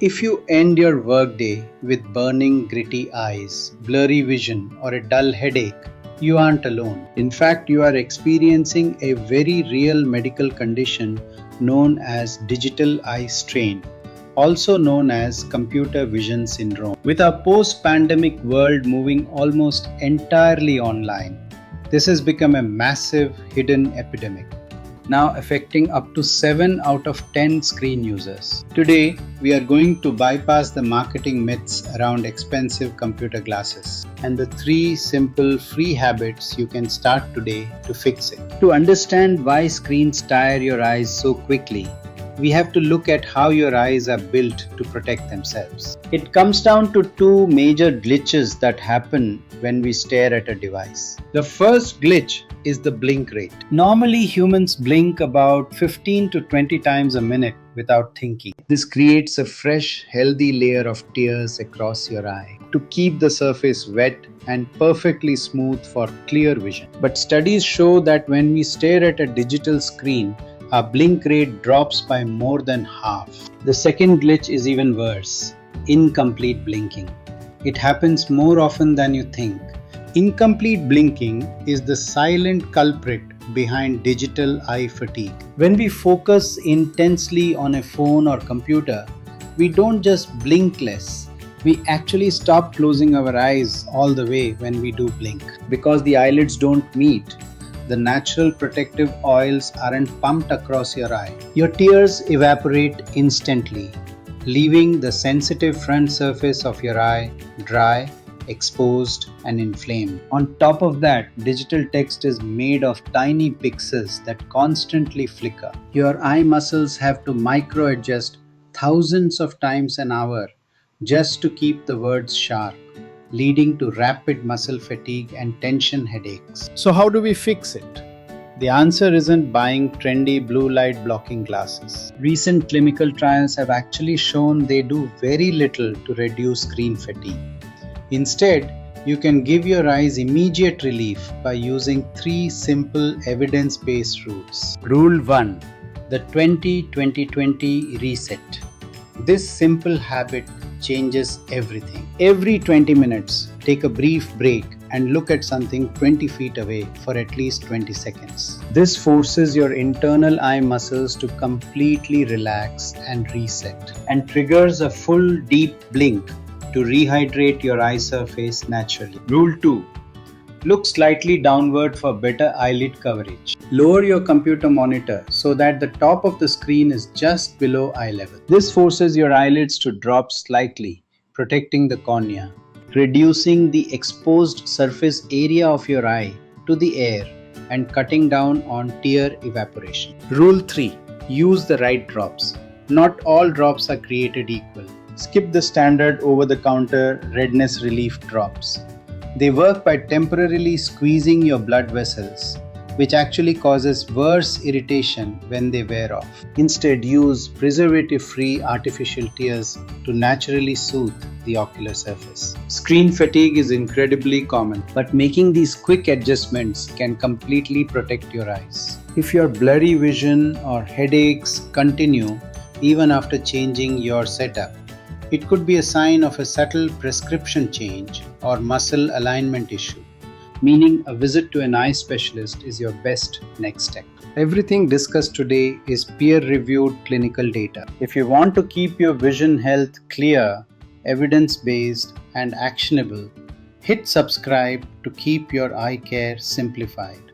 If you end your workday with burning, gritty eyes, blurry vision, or a dull headache, you aren't alone. In fact, you are experiencing a very real medical condition known as digital eye strain, also known as computer vision syndrome. With our post pandemic world moving almost entirely online, this has become a massive hidden epidemic, now affecting up to 7 out of 10 screen users. Today, we are going to bypass the marketing myths around expensive computer glasses and the 3 simple free habits you can start today to fix it. To understand why screens tire your eyes so quickly, we have to look at how your eyes are built to protect themselves. It comes down to 2 major glitches that happen when we stare at a device. The first glitch is the blink rate. Normally, humans blink about 15 to 20 times a minute without thinking. This creates a fresh, healthy layer of tears across your eye to keep the surface wet and perfectly smooth for clear vision. But studies show that when we stare at a digital screen, our blink rate drops by more than half. The second glitch is even worse: incomplete blinking. It happens more often than you think. Incomplete blinking is the silent culprit behind digital eye fatigue. When we focus intensely on a phone or computer, we don't just blink less. We actually stop closing our eyes all the way when we do blink. Because the eyelids don't meet, the natural protective oils aren't pumped across your eye. Your tears evaporate instantly, leaving the sensitive front surface of your eye dry, exposed, and inflamed. On top of that, digital text is made of tiny pixels that constantly flicker. Your eye muscles have to micro-adjust thousands of times an hour just to keep the words sharp, leading to rapid muscle fatigue and tension headaches. So how do we fix it? The answer isn't buying trendy blue light blocking glasses. Recent clinical trials have actually shown they do very little to reduce screen fatigue. Instead, you can give your eyes immediate relief by using 3 simple evidence-based rules. Rule 1. The 20-20-20 reset. This simple habit changes everything. Every 20 minutes, take a brief break and look at something 20 feet away for at least 20 seconds. This forces your internal eye muscles to completely relax and reset, and triggers a full deep blink to rehydrate your eye surface naturally. Rule 2. Look slightly downward for better eyelid coverage. Lower your computer monitor so that the top of the screen is just below eye level. This forces your eyelids to drop slightly, protecting the cornea, reducing the exposed surface area of your eye to the air and cutting down on tear evaporation. Rule 3. Use the right drops. Not all drops are created equal. Skip the standard over-the-counter redness relief drops. They work by temporarily squeezing your blood vessels, which actually causes worse irritation when they wear off. Instead, use preservative-free artificial tears to naturally soothe the ocular surface. Screen fatigue is incredibly common, but making these quick adjustments can completely protect your eyes. If your blurry vision or headaches continue even after changing your setup, it could be a sign of a subtle prescription change or muscle alignment issue, meaning a visit to an eye specialist is your best next step. Everything discussed today is peer-reviewed clinical data. If you want to keep your vision health clear, evidence-based, and actionable, hit subscribe to keep your eye care simplified.